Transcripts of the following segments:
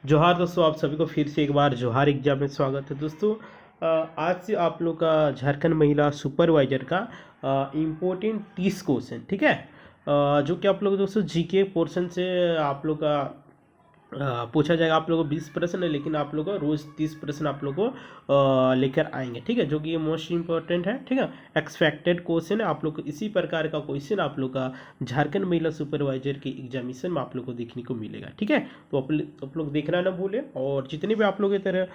जोहार दोस्तों, आप सभी को फिर से एक बार जोहार एग्जाम में स्वागत है दोस्तों। आज से आप लोग का झारखंड महिला सुपरवाइजर का इम्पोर्टेंट 30 क्वेश्चन, ठीक है, जो कि आप लोग दोस्तों जीके पोर्शन से आप लोग का पूछा जाएगा। आप लोगों को 20 प्रश्न है, लेकिन आप लोग को रोज़ 30 प्रश्न आप लोग को लेकर आएंगे, ठीक है, जो कि ये मोस्ट इंपॉर्टेंट है, ठीक है। एक्सपेक्टेड क्वेश्चन है, आप लोग को इसी प्रकार का क्वेश्चन आप लोग का झारखंड महिला सुपरवाइजर के एग्जामिनेशन में आप लोग को देखने को मिलेगा, ठीक है। तो आप लोग देखना ना भूलें, और जितने भी आप लोग की तरह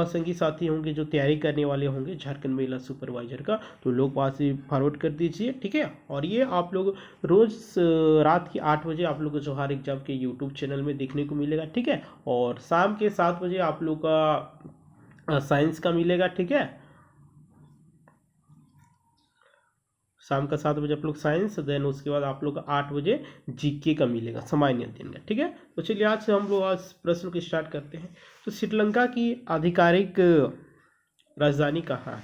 संगी साथी होंगे जो तैयारी करने वाले होंगे झारखंड महिला सुपरवाइजर का, तो लोग वहाँ से फॉरवर्ड कर दीजिए, ठीक है। और ये आप लोग रोज़ रात की 8 बजे आप लोग को जोहार एग्जाम के यूट्यूब चैनल में देखने को मिलेगा, ठीक है। और शाम के 7 बजे आप लोग का साइंस का मिलेगा, ठीक है। शाम का 7 बजे आप लोग साइंस, देन उसके बाद आप लोग का 8 बजे जीके का मिलेगा, सामान्य अध्ययन का, ठीक है। तो चलिए आज से हम लोग आज प्रश्न को स्टार्ट करते हैं। तो श्रीलंका की आधिकारिक राजधानी कहाँ है?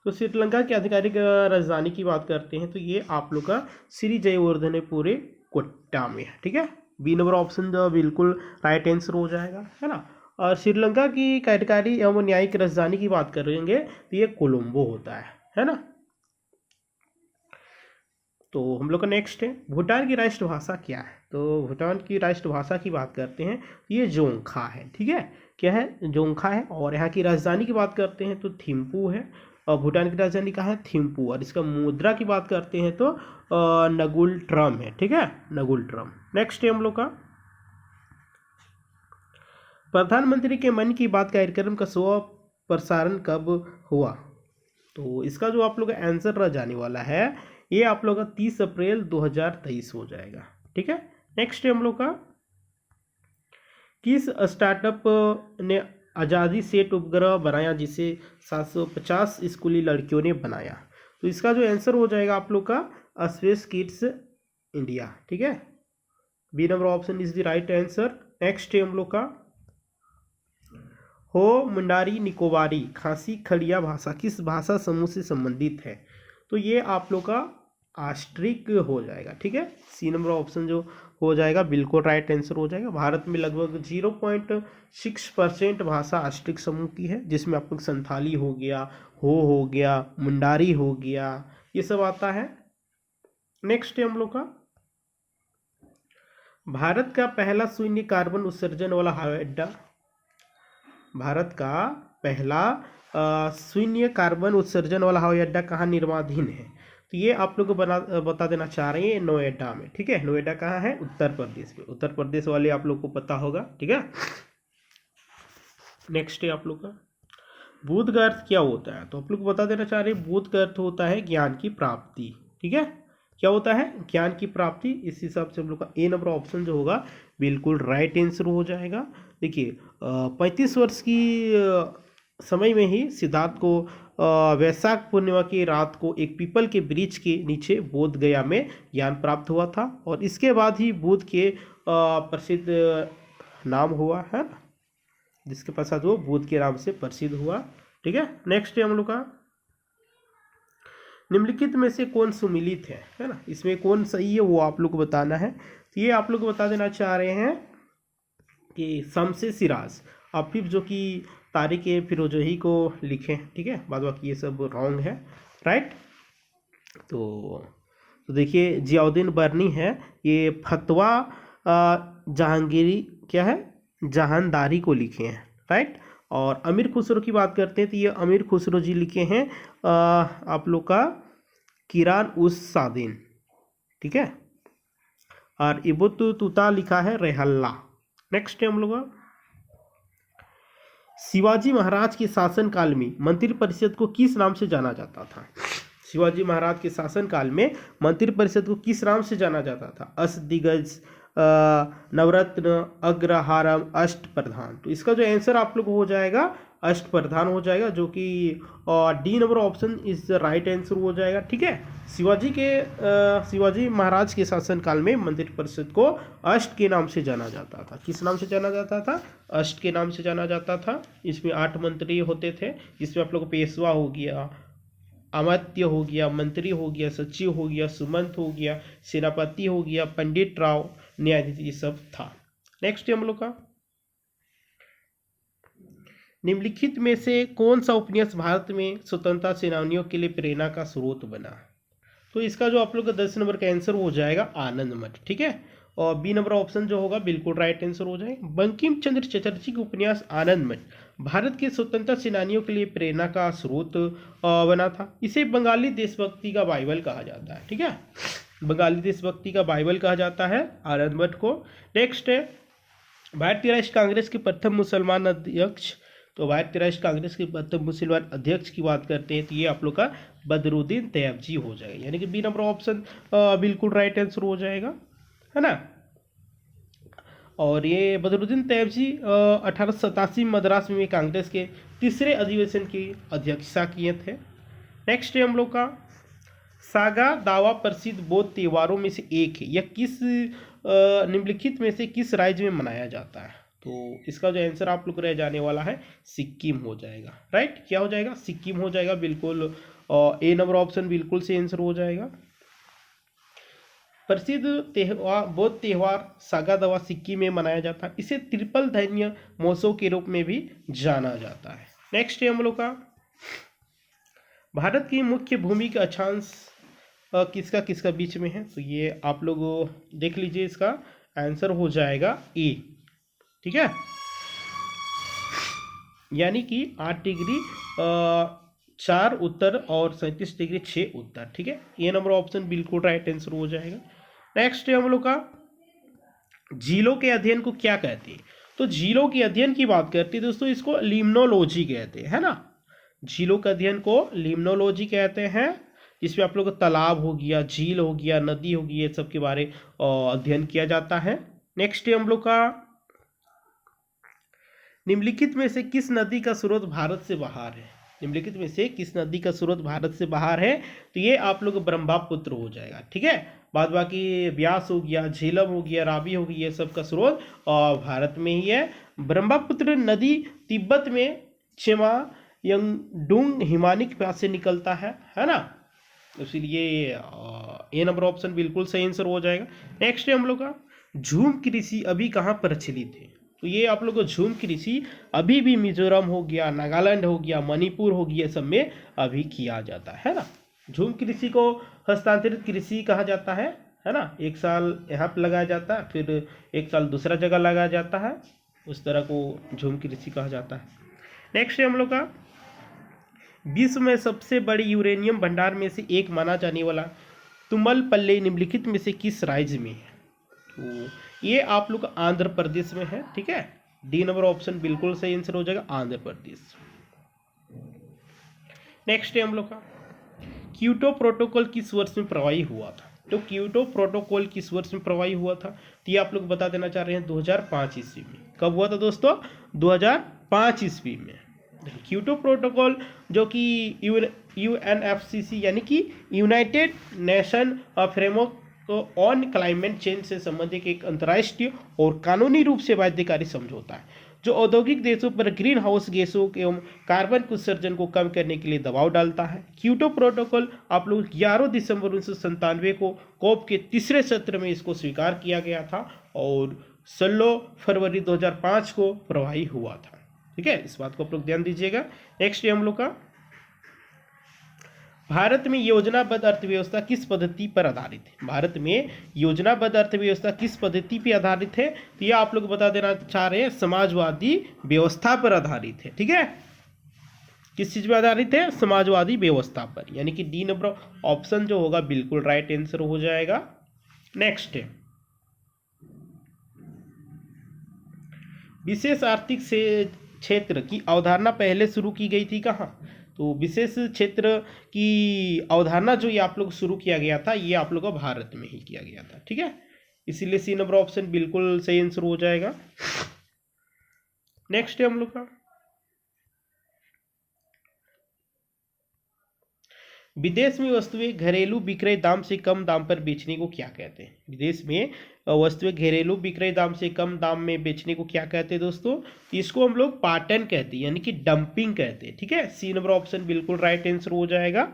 तो श्रीलंका की आधिकारिक राजधानी की बात करते हैं तो ये आप लोग का श्री जयवर्धनेपुरे कोट्टा में है, ठीक है। बी नंबर ऑप्शन जो बिल्कुल राइट आंसर हो जाएगा, है ना। और श्रीलंका की कार्यकारी एवं न्यायिक राजधानी की बात करेंगे तो ये कोलंबो होता है ना। तो हम लोग का नेक्स्ट है, भूटान की राष्ट्रभाषा क्या है? तो भूटान की राष्ट्रभाषा की बात करते हैं तो ये जोंगखा है, ठीक है। क्या है? जोंगखा है। और यहाँ की राजधानी की बात करते हैं तो थिम्पू है। और भूटान की राजधानी कहाँ है? थिम्पू। और इसका मुद्रा की बात करते हैं तो नगुल ट्रम है, ठीक है, नगुल ट्रम। नेक्स्ट है हम लोग का, प्रधानमंत्री के मन की बात कार्यक्रम का 100वां प्रसारण कब हुआ? तो इसका जो आप लोग का आंसर रह जाने वाला है ये आप लोग का 30 अप्रैल 2023 हो जाएगा, ठीक है। नेक्स्ट है हम लोग का, किस स्टार्टअप ने आज़ादी सेट उपग्रह बनाया जिसे 750 स्कूली लड़कियों ने बनाया? तो इसका जो आंसर हो जाएगा आप लोग का स्पेस किड्स इंडिया, ठीक है। B number option is the right answer. Next है हम लोग का, हो मुंडारी निकोबारी खासी खड़िया भाषा किस भाषा समूह से संबंधित है? तो ये आप लोग का आस्ट्रिक हो जाएगा, ठीक है। सी नंबर ऑप्शन जो हो जाएगा बिल्कुल राइट आंसर हो जाएगा। भारत में लगभग 0.6% भाषा आस्ट्रिक समूह की है, जिसमें आप लोग संथाली हो गया, हो गया, मुंडारी हो गया, ये सब आता है। नेक्स्ट है हम लोग का, भारत का पहला शून्य कार्बन उत्सर्जन वाला हवाई अड्डा, भारत का पहला शून्य कार्बन उत्सर्जन वाला हवाई अड्डा कहाँ निर्माणाधीन है? तो ये आप लोग को बता देना चाह रहे हैं नोएडा में, ठीक है। नोएडा कहाँ है? उत्तर प्रदेश में। उत्तर प्रदेश वाले आप लोग को पता होगा, ठीक है। नेक्स्ट है आप लोग का, बुद्ध का अर्थ क्या होता है? तो आप लोग को बता देना चाह रहे हैं बुद्ध का अर्थ होता है ज्ञान की प्राप्ति, ठीक है। क्या होता है? ज्ञान की प्राप्ति। इस हिसाब से हम लोग का ए नंबर ऑप्शन जो होगा बिल्कुल राइट आंसर हो जाएगा। देखिए 35 वर्ष की समय में ही सिद्धार्थ को वैशाख पूर्णिमा की रात को एक पीपल के वृक्ष के नीचे बोध गया में ज्ञान प्राप्त हुआ था, और इसके बाद ही बुद्ध के प्रसिद्ध नाम हुआ है ना, जिसके पश्चात वो बुद्ध के नाम से प्रसिद्ध हुआ, ठीक है। नेक्स्ट है हम लोग का, निम्नलिखित में से कौन सुमिलित है ना, इसमें कौन सही है वो आप लोग को बताना है। तो ये आप लोग को बता देना चाह रहे हैं कि शम्से सिराज आफिफ जो कि तारिक फिरोजही को लिखे, ठीक है, बाद बाकी ये सब रॉन्ग है, राइट। तो देखिए जियाउद्दीन बर्नी है, ये फतवा जहांगीरी क्या है, जहानदारी को लिखे हैं, राइट। और अमीर खुसरो की बात करते हैं तो ये अमीर खुसरो जी लिखे हैं आप लोग का किरान उस सादीन, ठीक है। और इबुत तुता लिखा है रेहल्ला। नेक्स्ट है हम लोग का, शिवाजी महाराज के शासनकाल में मंत्रिपरिषद को किस नाम से जाना जाता था? शिवाजी महाराज के शासनकाल में मंत्रिपरिषद को किस नाम से जाना जाता था? अष्टदिग्गज, नवरत्न, अग्रहारम, अष्ट प्रधान। तो इसका जो आंसर आप लोग हो जाएगा अष्ट प्रधान हो जाएगा, जो कि D number option is the right answer हो जाएगा, ठीक है। शिवाजी महाराज के शासनकाल में मंत्रिपरिषद को अष्ट के नाम से जाना जाता था। किस नाम से जाना जाता था? अष्ट के नाम से जाना जाता था। इसमें 8 मंत्री होते थे, जिसमें आप लोग पेशवा हो गया, अमात्य हो गया, मंत्री हो गया, सचिव हो गया, सुमंत हो गया, सेनापति हो गया, पंडित राव, न्यायाधीश, ये सब था। नेक्स्ट हम लोग का, निम्नलिखित में से कौन सा उपन्यास भारत में स्वतंत्रता सेनानियों के लिए प्रेरणा का स्रोत बना? तो इसका जो आप लोग का 10 नंबर का आंसर हो जाएगा आनंद मठ, ठीक है। और बी नंबर ऑप्शन जो होगा बिल्कुल राइट आंसर हो जाएगा। बंकिम चंद्र चटर्जी का उपन्यास आनंद मठ भारत के स्वतंत्रता सेनानियों के लिए प्रेरणा का स्रोत बना था। इसे बंगाली देशभक्ति का बाइबल कहा जाता है, ठीक है। बंगाली देशभक्ति का बाइबल कहा जाता है आनंद मठ को। नेक्स्ट है भारतीय राष्ट्रीय कांग्रेस के प्रथम मुसलमान अध्यक्ष। तो भारतीय राष्ट्रीय कांग्रेस के प्रथम मुसलमान अध्यक्ष की बात करते हैं तो ये आप लोग का बदरुद्दीन तैयबजी हो जाएगा, यानी कि बी नंबर ऑप्शन बिल्कुल राइट आंसर हो जाएगा, है ना। और ये बदरुद्दीन तैयबजी 1887 मद्रास में कांग्रेस के तीसरे अधिवेशन की अध्यक्षता किए थे। नेक्स्ट है हम लोग का सागा दावा प्रसिद्ध बौद्ध त्योहारों में से एक है। यह किस निम्नलिखित में से किस राज्य में मनाया जाता है? तो इसका जो आंसर आप लोग रह जाने वाला है सिक्किम हो जाएगा, राइट। क्या हो जाएगा? सिक्किम हो जाएगा, बिल्कुल ए नंबर ऑप्शन बिल्कुल से आंसर हो जाएगा। प्रसिद्ध त्योहार बौद्ध त्योहार सागा दावा सिक्किम में मनाया जाता है। इसे त्रिपल धन्य महोत्सव के रूप में भी जाना जाता है। नेक्स्ट है हम लोग का भारत की मुख्य भूमि का अक्षांश किसका किसका बीच में है? तो ये आप लोग देख लीजिए, इसका आंसर हो जाएगा ए, ठीक है। यानी कि 8 डिग्री 4 उत्तर और 37 डिग्री 6 उत्तर, ठीक है। ये नंबर ऑप्शन बिल्कुल राइट आंसर हो जाएगा। नेक्स्ट है हम लोग का झीलों के अध्ययन को क्या कहते हैं? तो झीलों के अध्ययन की बात करते हैं दोस्तों, इसको लिम्नोलॉजी कहते हैं, है ना। झीलों के अध्ययन को लिम्नोलॉजी कहते हैं, जिसमें आप लोग तालाब हो गया, झील हो गया, नदी हो गई, ये सब के बारे अध्ययन किया जाता है। नेक्स्ट है हम लोग का निम्नलिखित में से किस नदी का स्रोत भारत से बाहर है? निम्नलिखित में से किस नदी का स्रोत भारत से बाहर है? तो ये आप लोग ब्रह्मपुत्र हो जाएगा, ठीक है। बाद बाकी ब्यास हो गया, झेलम हो गया, रावी हो गई, ये सब का स्रोत भारत में ही है। ब्रह्मपुत्र नदी तिब्बत में छिमा यंगडुंग हिमानिक पास से निकलता है ना। इसीलिए ए नंबर ऑप्शन बिल्कुल सही आंसर हो जाएगा। नेक्स्ट है हम लोग का झूम कृषि अभी कहाँ प्रचलित है? तो ये आप लोग को झूम कृषि अभी भी मिजोरम हो गया, नागालैंड हो गया, मणिपुर हो गया, सब में अभी किया जाता है ना। झूम कृषि को हस्तांतरित कृषि कहा जाता है ना। एक साल यहाँ पे लगाया जाता है, फिर एक साल दूसरा जगह लगाया जाता है, उस तरह को झूम कृषि कहा जाता है। नेक्स्ट है हम लोग का विश्व में सबसे बड़ी यूरेनियम भंडार में से एक माना जाने वाला तुमलपल्ली निम्नलिखित में से किस राज्य में है? तो ये आप लोग आंध्र प्रदेश में है, ठीक है। डी नंबर ऑप्शन बिल्कुल सही आंसर हो जाएगा, आंध्र प्रदेश। नेक्स्ट है हम लोग का क्योटो प्रोटोकॉल किस वर्ष में प्रवाही हुआ था? तो क्योटो प्रोटोकॉल किस वर्ष में प्रवाही हुआ था? तो ये आप लोग बता देना चाह रहे हैं 2005 ईस्वी में। कब हुआ था दोस्तों? 2005 ईस्वी में। क्योटो प्रोटोकॉल जो कि UNFCCC यानी कि United nation framework on climate change से संबंधित एक अंतर्राष्ट्रीय और कानूनी रूप से बाध्यकारी समझौता है, जो औद्योगिक देशों पर ग्रीन हाउस गैसों एवं कार्बन उत्सर्जन को कम करने के लिए दबाव डालता है। क्योटो प्रोटोकॉल आप लोग 11 दिसंबर 1997 को कोप के तीसरे सत्र में इसको स्वीकार किया गया था और 16 फरवरी 2005 को प्रवाही हुआ था, ठीक है। इस बात को आप लोग ध्यान दीजिएगा। नेक्स्ट है हम लोग का भारत में योजनाबद्ध अर्थव्यवस्था किस पद्धति पर आधारित है? भारत में योजनाबद्ध अर्थव्यवस्था किस पद्धति पर आधारित है? तो ये आप लोग बता देना चाह रहे हैं समाजवादी व्यवस्था पर आधारित है, ठीक है। किस चीज पर आधारित है? समाजवादी व्यवस्था पर, यानी कि डी नंबर ऑप्शन जो होगा बिल्कुल राइट आंसर हो जाएगा। नेक्स्ट है विशेष आर्थिक से क्षेत्र की अवधारणा पहले शुरू की गई थी कहाँ? तो विशेष क्षेत्र की अवधारणा जो ये आप लोग शुरू किया गया था, ये आप लोग को भारत में ही किया गया था, ठीक है। इसीलिए सी नंबर ऑप्शन बिल्कुल सही आंसर हो जाएगा। नेक्स्ट है हम लोग का विदेश में वस्तुएं घरेलू विक्रय दाम से कम दाम पर बेचने को क्या कहते हैं? विदेश में वस्तुएं घरेलू विक्रय दाम से कम दाम में बेचने को क्या कहते हैं दोस्तों? इसको हम लोग पाटन कहते हैं, यानी कि डंपिंग कहते हैं, ठीक है। सी नंबर ऑप्शन बिल्कुल राइट आंसर हो जाएगा।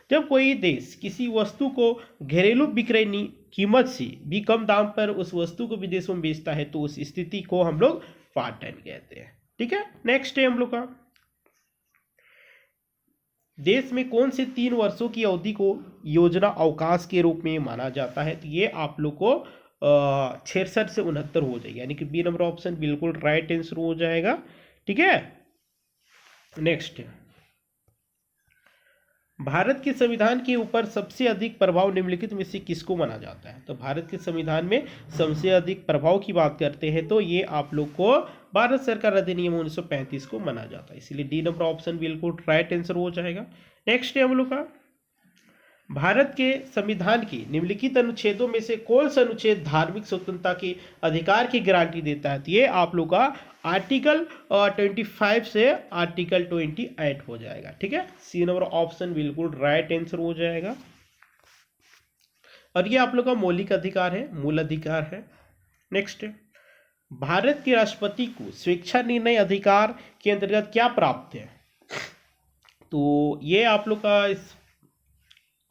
जब कोई देश किसी वस्तु को घरेलू विक्रय कीमत से भी कम दाम पर उस वस्तु को विदेशों में बेचता है तो उस स्थिति को हम लोग पाटन कहते हैं, ठीक है। नेक्स्ट है हम लोग का देश में कौन से 3 वर्षों की अवधि को योजना अवकाश के रूप में माना जाता है? तो ये आप लोग को 66 से 69 हो जाएगा, यानी कि बी नंबर ऑप्शन बिल्कुल राइट आंसर हो जाएगा। ठीक है, नेक्स्ट, भारत के संविधान के ऊपर सबसे अधिक प्रभाव निम्नलिखित में से किसको माना जाता है? तो भारत के संविधान में सबसे अधिक प्रभाव की बात करते हैं तो ये आप लोग को भारत सरकार अधिनियम 1935 को माना जाता है, इसलिए डी नंबर ऑप्शन बिल्कुल राइट आंसर हो जाएगा। नेक्स्ट है हम लोग का, भारत के संविधान की निम्नलिखित अनुच्छेदों में से कौन सा अनुच्छेद धार्मिक स्वतंत्रता के अधिकार की गारंटी देता है? तो ये आप लोग का आर्टिकल 25 से आर्टिकल 28 हो जाएगा। ठीक है, सी नंबर ऑप्शन बिल्कुल राइट आंसर हो जाएगा। और ये आप लोग का मौलिक अधिकार है, मूल अधिकार है। नेक्स्ट, भारत के राष्ट्रपति को स्वेच्छा निर्णय अधिकार के अंतर्गत क्या प्राप्त है? तो ये आप लोग का इस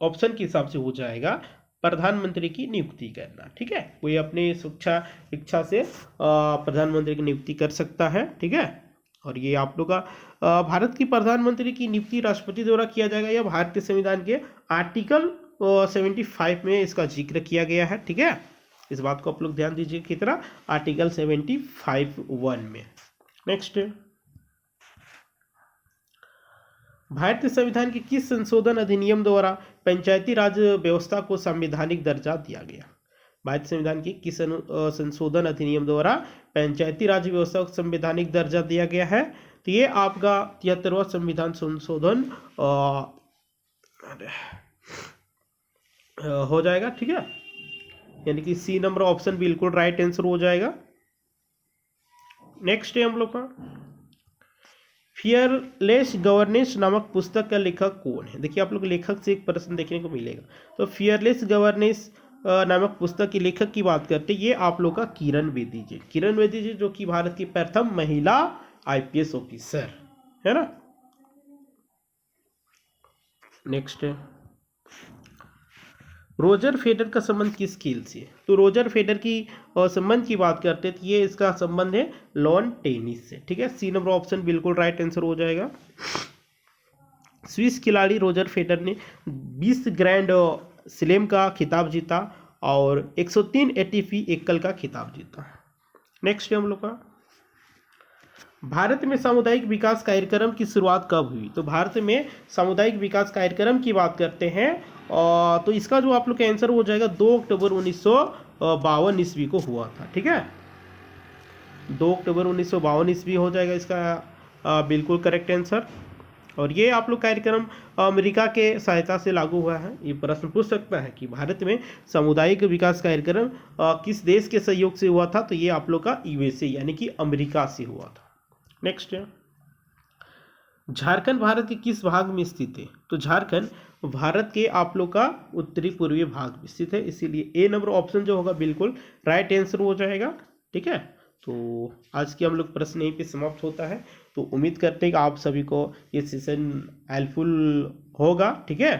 ऑप्शन के हिसाब से हो जाएगा प्रधानमंत्री की नियुक्ति करना। ठीक है, कोई अपने इच्छा से प्रधानमंत्री की नियुक्ति कर सकता है। ठीक है, और ये आप लोग का भारत की प्रधानमंत्री की नियुक्ति राष्ट्रपति द्वारा किया जाएगा, या भारतीय संविधान के आर्टिकल 75 में इसका जिक्र किया गया है। ठीक है, इस बात को आप लोग ध्यान दीजिए कितना, आर्टिकल 75(1) में। नेक्स्ट, भारतीय संविधान के किस संशोधन अधिनियम द्वारा पंचायती राज व्यवस्था को संवैधानिक दर्जा दिया गया? भारतीय संविधान के किस संशोधन अधिनियम द्वारा पंचायती राज व्यवस्था को संवैधानिक दर्जा दिया गया है? तो ये आपका 73वां संविधान संशोधन हो जाएगा। ठीक है, यानी कि सी नंबर ऑप्शन बिल्कुल राइट आंसर हो जाएगा। नेक्स्ट है हम लोग का, फियरलेस गवर्नेंस नामक पुस्तक का लेखक कौन है? देखिए, आप लोग लेखक से एक प्रश्न देखने को मिलेगा। तो फियरलेस गवर्नेंस नामक पुस्तक के लेखक की बात करते हैं, ये आप लोग का किरण बेदी जी। किरण बेदी जी जो कि भारत की प्रथम महिला IPS ऑफिसर है ना। नेक्स्ट है, रोजर फेडर का संबंध किस खेल से है? तो रोजर फेडर की संबंध की बात करते हैं तो ये इसका संबंध है लॉन टेनिस से। ठीक है, सी नंबर ऑप्शन बिल्कुल राइट आंसर हो जाएगा। स्विस खिलाड़ी रोजर फेडर ने 20 ग्रैंड स्लैम का खिताब जीता और 103 ATP एकल का खिताब जीता। नेक्स्ट है हम लोग का, भारत में सामुदायिक विकास कार्यक्रम की शुरुआत कब हुई? तो भारत में सामुदायिक विकास कार्यक्रम की बात करते हैं तो इसका जो आप लोग का आंसर हो जाएगा 2 अक्टूबर 1952 ईस्वी को हुआ था। ठीक है, 2 अक्टूबर 1952 ईस्वी हो जाएगा इसका बिल्कुल करेक्ट आंसर। और ये आप लोग कार्यक्रम अमेरिका के सहायता से लागू हुआ है। ये प्रश्न पूछ सकता है कि भारत में सामुदायिक विकास कार्यक्रम किस देश के सहयोग से हुआ था? तो ये आप लोग का USA यानी कि अमेरिका से हुआ था। नेक्स्ट है, झारखंड भारत के किस भाग में स्थित है? तो झारखंड भारत के आप लोग का उत्तरी पूर्वी भाग में स्थित है, इसीलिए ए नंबर ऑप्शन जो होगा बिल्कुल राइट आंसर हो जाएगा। ठीक है, तो आज की हम लोग प्रश्न यहीं पे समाप्त होता है। तो उम्मीद करते हैं कि आप सभी को ये सेशन हेल्पफुल होगा। ठीक है,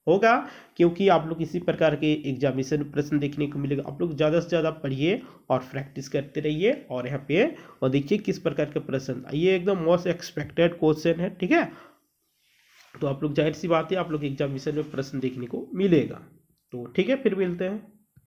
होगा क्योंकि आप लोग इसी प्रकार के एग्जामिनेशन प्रश्न देखने को मिलेगा। आप लोग ज़्यादा से ज़्यादा पढ़िए और प्रैक्टिस करते रहिए और यहाँ पे और देखिए किस प्रकार के प्रश्न, ये एकदम मोस्ट एक्सपेक्टेड क्वेश्चन है। ठीक है, तो आप लोग जाहिर सी बात है आप लोग एग्जामिनेशन में प्रश्न देखने को मिलेगा। तो ठीक है, फिर मिलते हैं।